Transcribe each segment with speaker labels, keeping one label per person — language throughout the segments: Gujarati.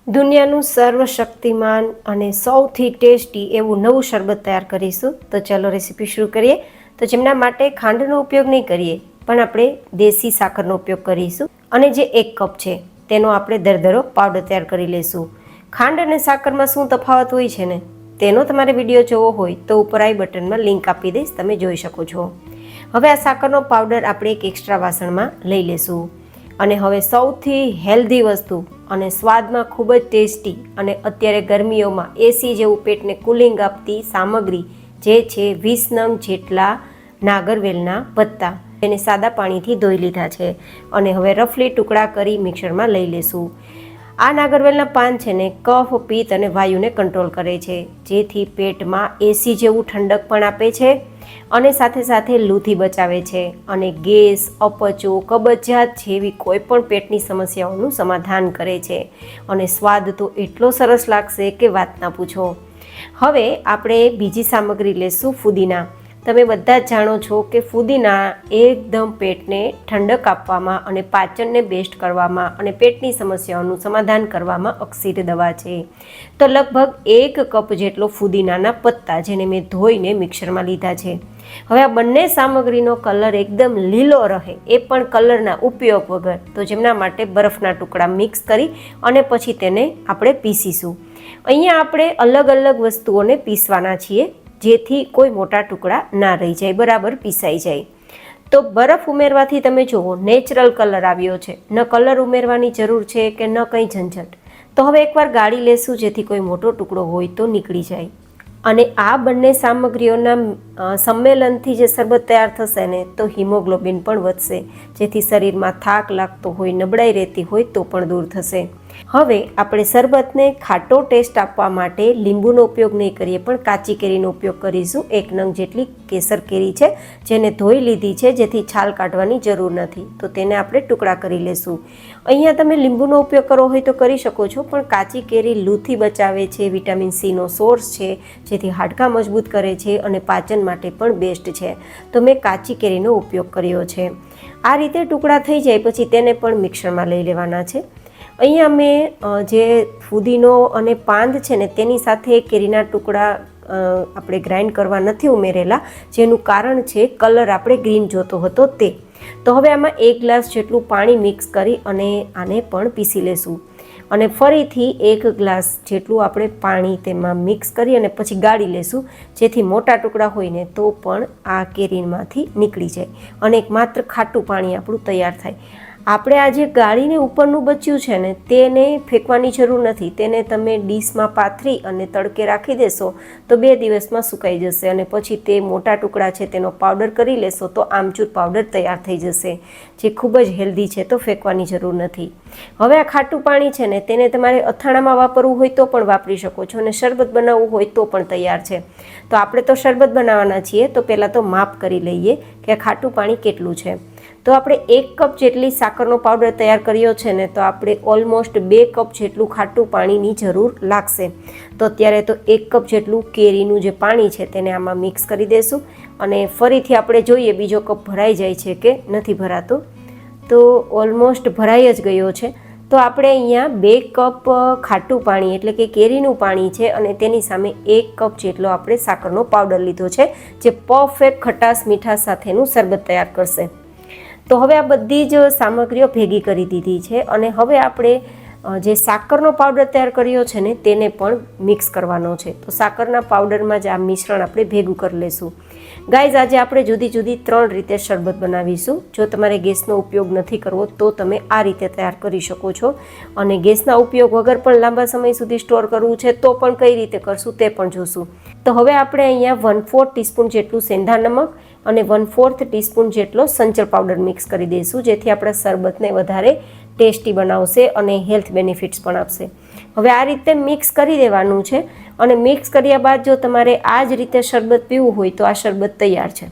Speaker 1: દુનિયાનું સર્વશક્તિમાન અને સૌથી ટેસ્ટી એવું નવું શરબત તૈયાર કરીશું. તો ચલો રેસીપી શરૂ કરીએ. તો જેમના માટે ખાંડનો ઉપયોગ નહીં કરીએ, પણ આપણે દેશી સાકરનો ઉપયોગ કરીશું. અને જે 1 કપ છે તેનો આપણે દરદરો પાવડર તૈયાર કરી લઈશું. ખાંડ અને સાકરમાં શું તફાવત હોય છે ને, તેનો તમારે વિડીયો જોવો હોય તો ઉપર આઈ બટનમાં લિંક આપી દઈશ, તમે જોઈ શકો છો. હવે આ સાકરનો પાવડર આપણે એક એક્સ્ટ્રા વાસણમાં લઈ લેશું. અને હવે સૌથી હેલ્ધી વસ્તુ અને સ્વાદમાં ખૂબ જ ટેસ્ટી અને અત્યારે ગરમીઓમાં એસી જેવું પેટને કુલિંગ આપતી સામગ્રી જે છે 20 નંગ જેટલા નાગરવેલના પત્તા. એને સાદા પાણીથી ધોઈ લીધા છે અને હવે રફલી ટુકડા કરી મિક્સરમાં લઈ લેશું. આ નાગરવેલના પાન છે ને કફ, પિત્ત અને વાયુને કંટ્રોલ કરે છે, જેથી પેટમાં એસી જેવું ઠંડક પણ આપે છે અને સાથે સાથે લૂથી બચાવે છે અને ગેસ, અપચો, કબજિયાત જેવી કોઈ પણ પેટની સમસ્યાઓનું સમાધાન કરે છે. અને સ્વાદ તો એટલો સરસ લાગશે કે વાત ના પૂછો. હવે આપણે બીજી સામગ્રી લેશું ફુદીના. તમે બધા જ જાણો છો કે ફુદીના એકદમ પેટને ઠંડક આપવામાં અને પાચનને બેસ્ટ કરવામાં અને પેટની સમસ્યાઓનું સમાધાન કરવામાં અક્ષીર દવા છે. તો લગભગ 1 કપ જેટલો ફુદીનાના પત્તા જેને મેં ધોઈને મિક્સરમાં લીધા છે. હવે આ બંને સામગ્રીનો કલર એકદમ લીલો રહે, એ પણ કલરના ઉપયોગ વગર, તો જેમના માટે બરફના ટુકડા મિક્સ કરી અને પછી તેને આપણે પીસીશું. અહીંયા આપણે અલગ અલગ વસ્તુઓને પીસવાના છીએ, જેથી કોઈ મોટા ટુકડા ના રહી જાય, બરાબર પીસાઈ જાય. તો બરફ ઉમેરવાથી તમે જુઓ નેચરલ કલર આવ્યો છે, ન કલર ઉમેરવાની જરૂર છે કે ન કંઈ ઝંઝટ. તો હવે એકવાર ગાળી લેશું જેથી કોઈ મોટો ટુકડો હોય તો નીકળી જાય. અને આ બંને સામગ્રીઓના સંમેલનથી જે શરબત તૈયાર થશે ને, તો હિમોગ્લોબિન પણ વધશે, જેથી શરીરમાં થાક લાગતો હોય, નબળાઈ રહેતી હોય તો પણ દૂર થશે. હવે આપણે શરબતને ખાટો ટેસ્ટ આપવા માટે લીંબુનો ઉપયોગ નહીં કરીએ, પણ કાચી કેરીનો ઉપયોગ કરીશું. 1 નંગ જેટલી કેસર કેરી છે, જેને ધોઈ લીધી છે, જેથી છાલ કાઢવાની જરૂર નથી. તો તેને આપણે ટુકડા કરી લેશું. અહીંયા તમે લીંબુનો ઉપયોગ કરવો હોય તો કરી શકો છો, પણ કાચી કેરી લૂથી બચાવે છે, વિટામિન સીનો સોર્સ છે, જેથી હાડકાં મજબૂત કરે છે અને પાચન માટે પણ બેસ્ટ છે. તો મેં કાચી કેરીનો ઉપયોગ કર્યો છે. આ રીતે ટુકડા થઈ જાય પછી તેને પણ મિક્સરમાં લઈ લેવાના છે. અહીંયા મેં જે ફુદીનો અને પાંદ છે ને, તેની સાથે કેરીના ટુકડા આપણે ગ્રાઇન્ડ કરવા નથી ઉમેરેલા, જેનું કારણ છે કલર આપણે ગ્રીન જોતો હતો તે. તો હવે આમાં 1 ગ્લાસ જેટલું પાણી મિક્સ કરી અને આને પણ પીસી લેશું. અને ફરીથી 1 ગ્લાસ જેટલું આપણે પાણી તેમાં મિક્સ કરી અને પછી ગાળી લેશું, જેથી મોટા ટુકડા હોય ને તો પણ આ કેરીમાંથી નીકળી જાય અને એક માત્ર ખાટું પાણી આપણું તૈયાર થાય. આપણે આ જે ગાળીને ઉપરનું બચ્યું છે ને, તેને ફેંકવાની જરૂર નથી. તેને તમે ડીશમાં પાથરી અને તડકે રાખી દેશો તો 2 દિવસમાં સુકાઈ જશે અને પછી તે મોટા ટુકડા છે તેનો પાવડર કરી લેશો તો આમચૂર પાવડર તૈયાર થઈ જશે, જે ખૂબ જ હેલ્ધી છે. તો ફેંકવાની જરૂર નથી. હવે આ ખાટું પાણી છે ને, તેને તમારે અથાણામાં વાપરવું હોય તો પણ વાપરી શકો છો અને શરબત બનાવવું હોય તો પણ તૈયાર છે. તો આપણે તો શરબત બનાવવાના છીએ, તો પહેલાં તો માપ કરી લઈએ કે આ ખાટું પાણી કેટલું છે. તો આપણે 1 કપ જેટલી સાકરનો પાવડર તૈયાર કર્યો છે ને, તો આપણે ઓલમોસ્ટ 2 કપ જેટલું ખાટું પાણીની જરૂર લાગશે. તો અત્યારે તો 1 કપ જેટલું કેરીનું જે પાણી છે તેને આમાં મિક્સ કરી દઈશું અને ફરીથી આપણે જોઈએ બીજો કપ ભરાઈ જાય છે કે નથી ભરાતો. તો ઓલમોસ્ટ ભરાઈ જ ગયો છે. તો આપણે અહીંયા 2 કપ ખાટું પાણી એટલે કે કેરીનું પાણી છે અને તેની સામે 1 કપ જેટલો આપણે સાકરનો પાવડર લીધો છે, જે પરફેક્ટ ખટાશ મીઠાશ સાથેનું શરબત તૈયાર કરશે. તો હવે આ બધી જ સામગ્રીઓ ભેગી કરી દીધી છે અને હવે આપણે જે સાકરનો પાવડર તૈયાર કર્યો છે ને, તેને પણ મિક્સ કરવાનો છે. તો સાકરના પાવડરમાં જ આ મિશ્રણ આપણે ભેગું કરી લઈશું. ગાઈઝ, આજે આપણે જુદી જુદી 3 રીતે શરબત બનાવીશું. જો તમારે ગેસનો ઉપયોગ નથી કરવો તો તમે આ રીતે તૈયાર કરી શકો છો, અને ગેસના ઉપયોગ વગર પણ લાંબા સમય સુધી સ્ટોર કરવું છે તો પણ કઈ રીતે કરશું તે પણ જોશું. તો હવે આપણે અહીંયા 1/4 ટીસ્પૂન જેટલું સેંધા નમક અને 1/4 ટીસ્પૂન જેટલો સંચળ પાવડર મિક્સ કરી દઈશું, જેથી આપણા શરબતને વધારે ટેસ્ટી બનાવશે અને હેલ્થ બેનિફિટ્સ પણ આપશે. હવે આ રીતે મિક્સ કરી દેવાનું છે અને મિક્સ કર્યા બાદ જો તમારે આ જ રીતે શરબત પીવું હોય તો આ શરબત તૈયાર છે.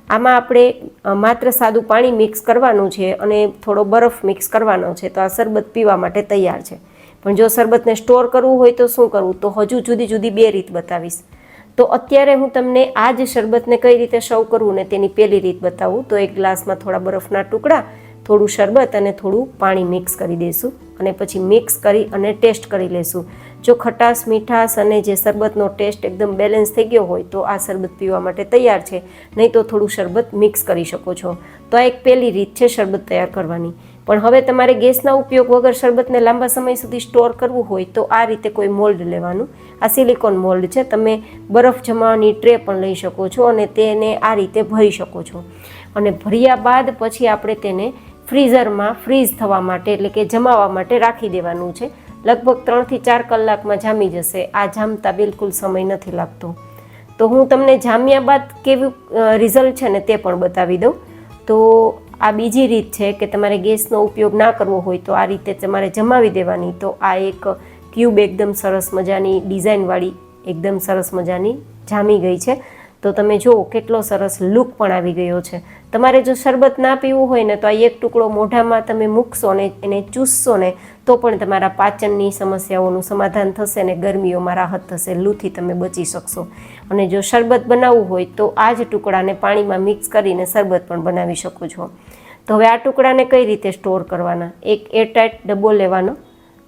Speaker 1: આમાં આપણે માત્ર સાદું પાણી મિક્સ કરવાનું છે અને થોડો બરફ મિક્સ કરવાનો છે, તો આ શરબત પીવા માટે તૈયાર છે. પણ જો શરબતને સ્ટોર કરવું હોય તો શું કરવું, તો હજુ જુદી જુદી 2 રીત બતાવીશ. તો અત્યારે હું તમને આ જ શરબતને કઈ રીતે સર્વ કરવું ને તેની પહેલી રીત બતાવું. તો 1 ગ્લાસમાં થોડા બરફના ટુકડા થોડું શરબત અને થોડું પાણી મિક્સ કરી દઈશું અને પછી મિક્સ કરી અને ટેસ્ટ કરી લઈશું. જો ખટાશ, મીઠાશ અને જે શરબતનો ટેસ્ટ એકદમ બેલેન્સ થઈ ગયો હોય તો આ શરબત પીવા માટે તૈયાર છે, નહીં તો થોડું શરબત મિક્સ કરી શકો છો. તો આ એક પહેલી રીત છે શરબત તૈયાર કરવાની. પણ હવે તમારે ગેસના ઉપયોગ વગર શરબતને લાંબા સમય સુધી સ્ટોર કરવું હોય તો આ રીતે કોઈ મોલ્ડ લેવાનું. આ સિલિકોન મોલ્ડ છે, તમે બરફ જમાવાની ટ્રે પણ લઈ શકો છો અને તેને આ રીતે ભરી શકો છો. અને ભર્યા બાદ પછી આપણે તેને ફ્રીઝરમાં ફ્રીઝ થવા માટે એટલે કે જમાવવા માટે રાખી દેવાનું છે. લગભગ 3 થી 4 કલાકમાં જામી જશે. આ જામતા બિલકુલ સમય નથી લાગતો. તો હું તમને જામ્યા બાદ કેવું રિઝલ્ટ છે ને તે પણ બતાવી દઉં. તો આ બીજી રીત છે કે તમારે ગેસનો ઉપયોગ ના કરવો હોય તો આ રીતે તમારે જમાવી દેવાની. તો આ એક ક્યુબ એકદમ સરસ મજાની ડિઝાઇનવાળી એકદમ સરસ મજાની જામી ગઈ છે. તો તમે જુઓ કેટલો સરસ લુક પણ આવી ગયો છે. તમારે જો શરબત ના પીવું હોય ને તો આ એક ટુકડો મોઢામાં તમે મૂકશો ને એને ચૂસશો ને તો પણ તમારા પાચનની સમસ્યાઓનું સમાધાન થશે ને ગરમીઓમાં રાહત થશે, લૂથી તમે બચી શકશો. અને જો શરબત બનાવવું હોય તો આ જ ટુકડાને પાણીમાં મિક્સ કરીને શરબત પણ બનાવી શકો છો. તો હવે આ ટુકડાને કઈ રીતે સ્ટોર કરવાના? એક એરટાઇટ ડબ્બો લેવાનો,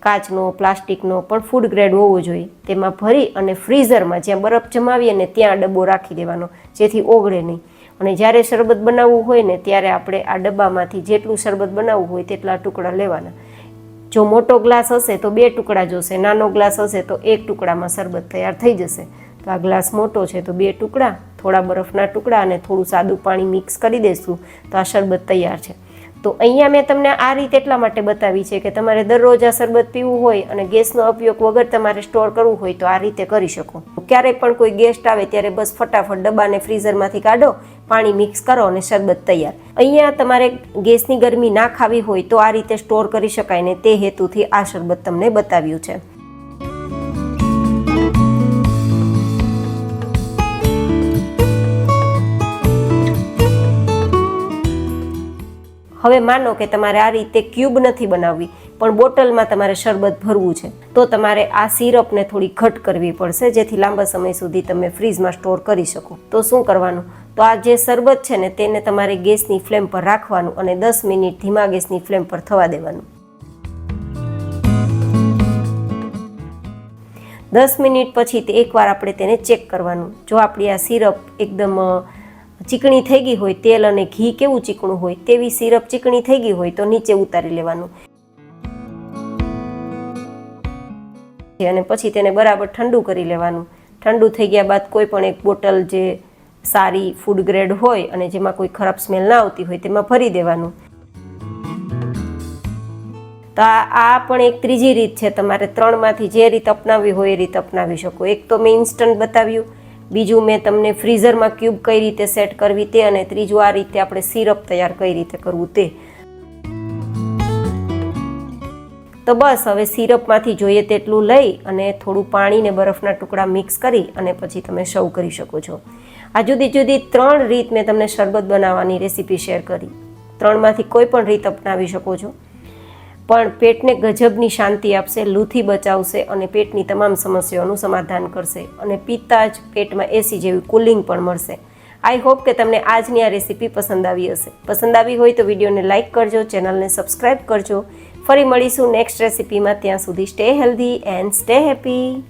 Speaker 1: કાચનો, પ્લાસ્ટિકનો, પણ ફૂડ ગ્રેડ હોવો જોઈએ. તેમાં ભરી અને ફ્રીઝરમાં જ્યાં બરફ જમાવીએ ને ત્યાં ડબ્બો રાખી દેવાનો, જેથી ઓગળે નહીં. અને જ્યારે શરબત બનાવવું હોય ને ત્યારે આપણે આ ડબ્બામાંથી જેટલું શરબત બનાવવું હોય તેટલા ટુકડા લેવાના. જો મોટો ગ્લાસ હશે તો 2 ટુકડા જોશે, નાનો ગ્લાસ હશે તો 1 ટુકડામાં શરબત તૈયાર થઈ જશે. તો આ ગ્લાસ મોટો છે તો 2 ટુકડા, થોડા બરફના ટુકડા અને થોડું સાદું પાણી મિક્સ કરી દઈશું તો આ શરબત તૈયાર છે. તો અહીંયા મેં તમને આ રીત એટલા માટે બતાવી છે કે તમારે દરરોજ આ શરબત પીવું હોય અને ગેસનો ઉપયોગ વગર તમારે સ્ટોર કરવું હોય તો આ રીતે કરી શકો. ક્યારેય પણ કોઈ ગેસ્ટ આવે ત્યારે બસ ફટાફટ ડબ્બાને ફ્રીઝરમાંથી કાઢો, પાણી મિક્સ કરો અને શરબત તૈયાર. અહીંયા તમારે ગેસની ગરમી ના ખાવી હોય તો આ રીતે સ્ટોર કરી શકાય ને તે હેતુથી આ શરબત તમને બતાવ્યું છે. હવે માનો કે તમારે આ રીતે ક્યુબ નથી બનાવવી પણ બોટલમાં તમારે શરબત ભરવું છે તો તમારે આ સિરપને થોડી ઘટ કરવી પડશે જેથી લાંબા સમય સુધી તમે ફ્રીઝમાં સ્ટોર કરી શકો. તો શું કરવાનું? તો આ જે શરબત છે ને તેને તમારે ગેસની ફ્લેમ પર રાખવાનું અને 10 મિનિટ ધીમા ગેસની ફ્લેમ પર થવા દેવાનું. 10 મિનિટ પછી એકવાર આપણે તેને ચેક કરવાનું. જો આપણી આ સિરપ એકદમ ચીકણી થઈ ગઈ હોય, તેલ અને ઘી કેવું ચીકણું હોય તેવી સિરપ ચીકણી થઈ ગઈ હોય તો નીચે ઉતારી લેવાનું અને પછી તેને બરાબર ઠંડુ કરી લેવાનું. ઠંડુ થઈ ગયા બાદ કોઈ પણ એક બોટલ જે સારી ફૂડ ગ્રેડ હોય અને જેમાં કોઈ ખરાબ સ્મેલ ના આવતી હોય તેમાં ભરી દેવાનું. તો આ પણ એક ત્રીજી રીત છે. તમારે 3માંથી જે રીત અપનાવવી હોય એ રીત અપનાવી શકો. એક તો મેં ઇન્સ્ટન્ટ બતાવ્યું, બીજું મેં તમને ફ્રીઝરમાં ક્યુબ કઈ રીતે સેટ કરવી તે, અને ત્રીજું આ રીતે આપણે સિરપ તૈયાર કઈ રીતે કરવું તે. તો બસ હવે સિરપમાંથી જોઈએ તેટલું લઈ અને થોડું પાણી ને બરફના ટુકડા મિક્સ કરી અને પછી તમે સર્વ કરી શકો છો. આ જુદી જુદી 3 રીત મેં તમને શરબત બનાવવાની રેસીપી શેર કરી. 3માંથી કોઈ પણ રીત અપનાવી શકો છો, પણ પેટને ગજબની શાંતિ આપશે, લૂથી બચાવશે અને પેટની તમામ સમસ્યાઓનું સમાધાન કરશે અને પીતા જ પેટમાં એસી જેવી કુલિંગ પણ મળશે. આઈ હોપ કે તમને આજની આ રેસીપી પસંદ આવી હશે. પસંદ આવી હોય તો વિડીયોને લાઇક કરજો, ચેનલને સબસ્ક્રાઈબ કરજો. ફરી મળીશું નેક્સ્ટ રેસીપીમાં. ત્યાં સુધી stay healthy and stay happy.